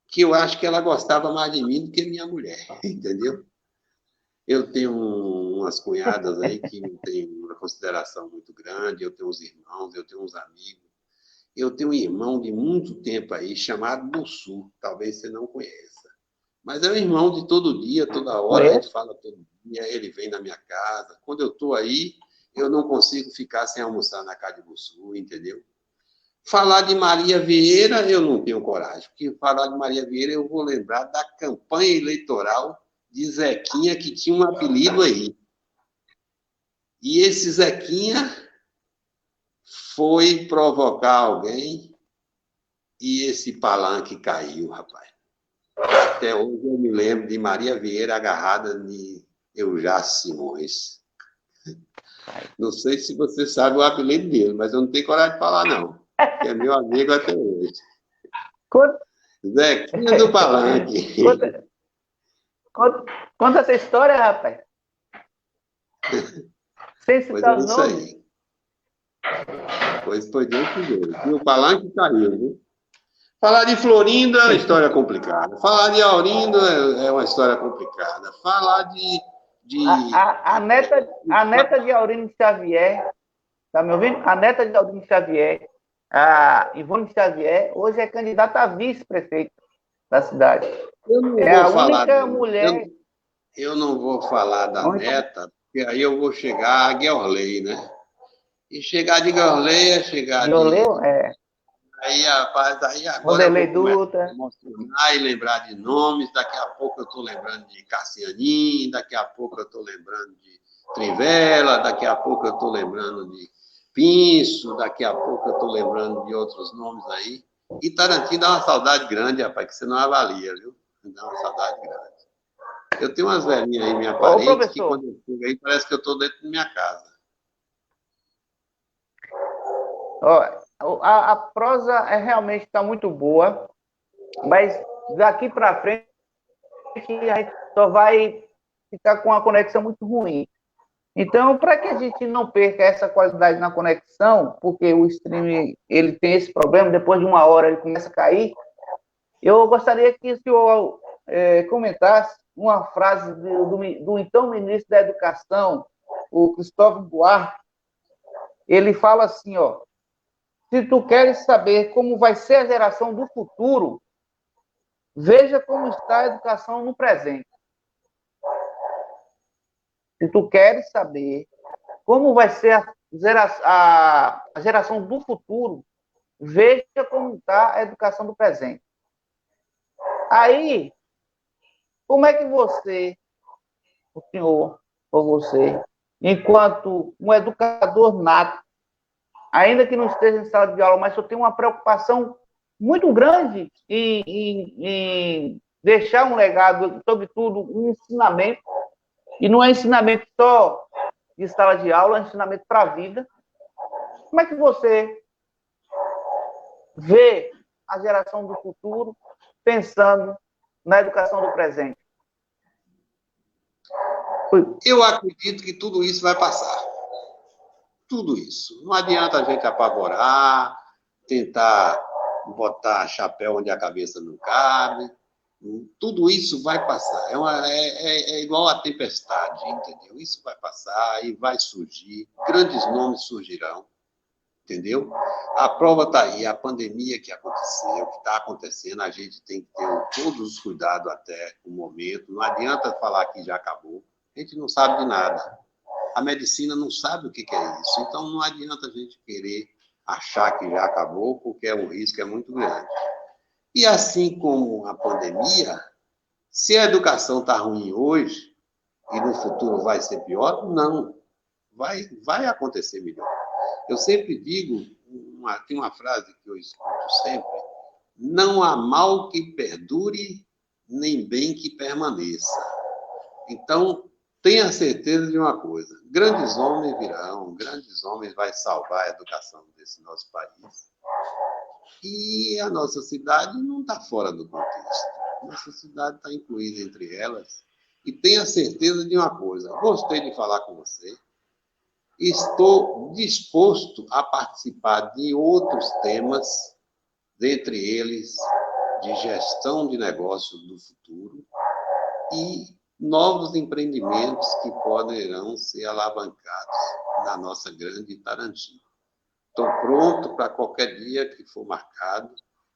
Speaker 2: que eu acho que ela gostava mais de mim do que minha mulher, entendeu? Eu tenho umas cunhadas aí que têm uma consideração muito grande, eu tenho uns irmãos, eu tenho uns amigos. Eu tenho um irmão de muito tempo aí, chamado Bussu, talvez você não conheça. Mas é um irmão de todo dia, toda hora, a gente fala todo dia, ele vem na minha casa. Quando eu estou aí, eu não consigo ficar sem almoçar na casa de Bussu, entendeu? Falar de Maria Vieira, eu não tenho coragem, porque falar de Maria Vieira eu vou lembrar da campanha eleitoral de Zequinha, que tinha um apelido aí. E esse Zequinha foi provocar alguém e esse palanque caiu, rapaz. Até hoje eu me lembro de Maria Vieira agarrada de Eujácio Simões. Não sei se você sabe o apelido dele, mas eu não tenho coragem de falar, não. Que é meu amigo até hoje. Zequinha do Palanque.
Speaker 3: Conta essa história, rapaz. Sem citar os nomes.
Speaker 2: Pois foi desse jeito. E o Palanque caiu, viu? Falar de Florindo é uma história complicada. Falar de Aurindo é uma história complicada. Falar de...
Speaker 3: A neta de Aurínio Xavier, tá me ouvindo? A neta de Aurínio Xavier, a Ivone Xavier, hoje é candidata a vice-prefeita da cidade.
Speaker 2: Eu não
Speaker 3: É
Speaker 2: vou
Speaker 3: a
Speaker 2: falar
Speaker 3: única
Speaker 2: dela.
Speaker 3: mulher...
Speaker 2: Eu não vou falar da
Speaker 3: a única-
Speaker 2: neta, porque aí eu vou chegar a Guiorley, né? E chegar de Guiorley é chegar de...
Speaker 3: Violeu,
Speaker 2: Aí, rapaz, aí agora eu
Speaker 3: Vanderlei
Speaker 2: vou começar a
Speaker 3: Dutra.
Speaker 2: emocionar e lembrar de nomes. Daqui a pouco eu estou lembrando de Cassianin, daqui a pouco eu estou lembrando de Trivela, daqui a pouco eu estou lembrando de Pinço, daqui a pouco eu estou lembrando de outros nomes aí. E Tarantino dá uma saudade grande, rapaz, que você não avalia, viu? Dá uma saudade grande. Eu tenho umas velhinhas aí, minha
Speaker 3: Ô,
Speaker 2: parente, que
Speaker 3: professor,
Speaker 2: quando eu chego aí parece que eu estou dentro da minha casa.
Speaker 3: ó, a prosa realmente está muito boa, mas daqui para frente a gente só vai ficar com uma conexão muito ruim. Então, para que a gente não perca essa qualidade na conexão, porque o stream ele tem esse problema, depois de 1 hora ele começa a cair, eu gostaria que o senhor comentasse uma frase do então ministro da Educação, o Cristóvão Buarque. Ele fala assim, ó: se tu queres saber como vai ser a geração do futuro, veja como está a educação no presente. Se tu queres saber como vai ser a geração do futuro, veja como está a educação do presente. Aí, como é que você, o senhor, ou você, enquanto um educador nato, ainda que não esteja em sala de aula, mas eu tenho uma preocupação muito grande em deixar um legado, sobretudo um ensinamento, e não é ensinamento só de sala de aula, é ensinamento para a vida. Como é que você vê a geração do futuro pensando na educação do presente?
Speaker 2: Eu acredito que tudo isso vai passar. Tudo isso. Não adianta a gente apavorar, tentar botar chapéu onde a cabeça não cabe. Tudo isso vai passar. É igual a tempestade, entendeu? Isso vai passar e vai surgir. Grandes nomes surgirão, entendeu? A prova está aí, a pandemia que aconteceu, que está acontecendo, a gente tem que ter todos os cuidados até o momento. Não adianta falar que já acabou. A gente não sabe de nada. A medicina não sabe o que é isso. Então, não adianta a gente querer achar que já acabou, porque o risco é muito grande. E assim como a pandemia, se a educação está ruim hoje e no futuro vai ser pior, não. Vai acontecer melhor. Eu sempre digo, tem uma frase que eu escuto sempre: não há mal que perdure, nem bem que permaneça. Então, tenha certeza de uma coisa: grandes homens virão, grandes homens vai salvar a educação desse nosso país. E a nossa cidade não está fora do contexto. Nossa cidade está incluída entre elas. E tenha certeza de uma coisa: gostei de falar com você. Estou disposto a participar de outros temas, dentre eles de gestão de negócios do futuro e novos empreendimentos que poderão ser alavancados na nossa grande Tarantino. Estou pronto para qualquer dia que for marcado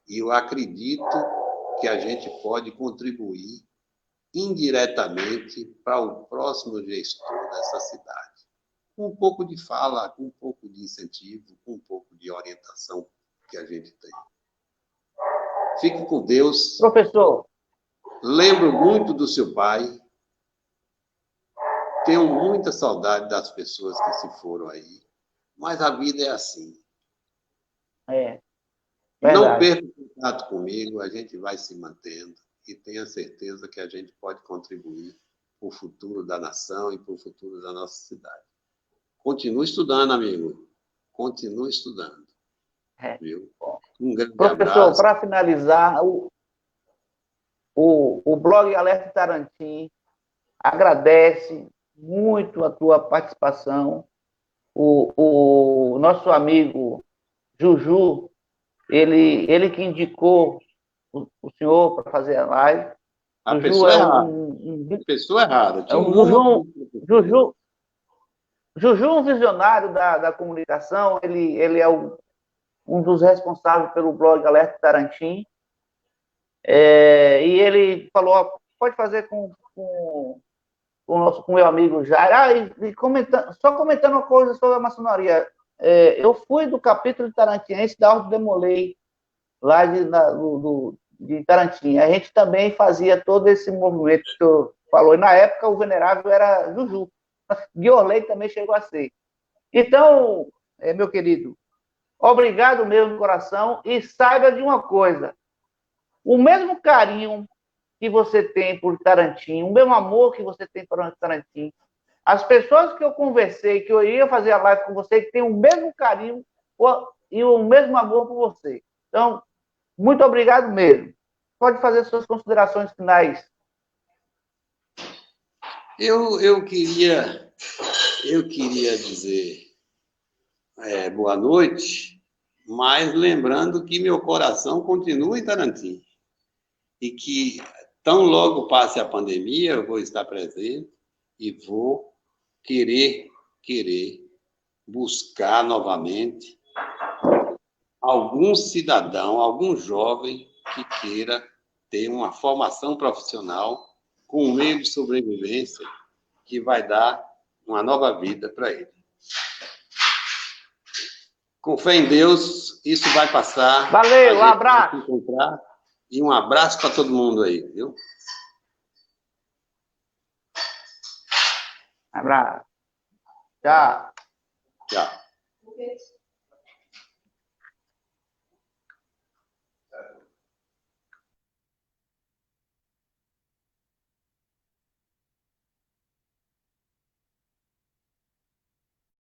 Speaker 2: e eu acredito que a gente pode contribuir indiretamente para o próximo gestor dessa cidade. Com um pouco de fala, com um pouco de incentivo, com um pouco de orientação que a gente tem. Fique com Deus.
Speaker 3: Professor,
Speaker 2: Lembro muito do seu pai. Tenho muita saudade das pessoas que se foram aí. Mas a vida é assim. Não perca o contato comigo, a gente vai se mantendo e tenha certeza que a gente pode contribuir para o futuro da nação e para o futuro da nossa cidade. Continue estudando, amigo. Continue estudando. Viu? Um grande
Speaker 3: professor,
Speaker 2: abraço.
Speaker 3: para finalizar, o blog Alerta Tarantim agradece muito a tua participação. O nosso amigo Juju, ele que indicou o senhor para fazer a live.
Speaker 2: A
Speaker 3: Juju
Speaker 2: pessoa
Speaker 3: é
Speaker 2: errada.
Speaker 3: um
Speaker 2: Pessoa errada. Tinha um
Speaker 3: Juju,
Speaker 2: monte
Speaker 3: Juju, Juju é um visionário da comunicação, ele é um dos responsáveis pelo blog Alerta Tarantim, e ele falou, ó, pode fazer com o meu amigo Jair, só comentando uma coisa sobre a maçonaria. Eu fui do capítulo de Tarantinense da Ordem Demolei, lá de Tarantim. A gente também fazia todo esse movimento que o senhor falou. E na época o venerável era Juju. Guiorley também chegou a ser. Então, meu querido, obrigado mesmo, coração, e saiba de uma coisa: o mesmo carinho que você tem por Tarantim, o mesmo amor que você tem por Tarantim, as pessoas que eu conversei, que eu ia fazer a live com você, que tem o mesmo carinho e o mesmo amor por você. Então, muito obrigado mesmo. Pode fazer suas considerações finais.
Speaker 2: Eu queria dizer boa noite, mas lembrando que meu coração continua em Tarantim. E que, tão logo passe a pandemia, eu vou estar presente e vou querer buscar novamente algum cidadão, algum jovem que queira ter uma formação profissional com um meio de sobrevivência que vai dar uma nova vida para ele. Com fé em Deus, isso vai passar.
Speaker 3: Valeu, um abraço.
Speaker 2: Vai se encontrar. E um abraço para todo mundo aí, viu?
Speaker 3: Abraço. Tchau.
Speaker 2: Tchau.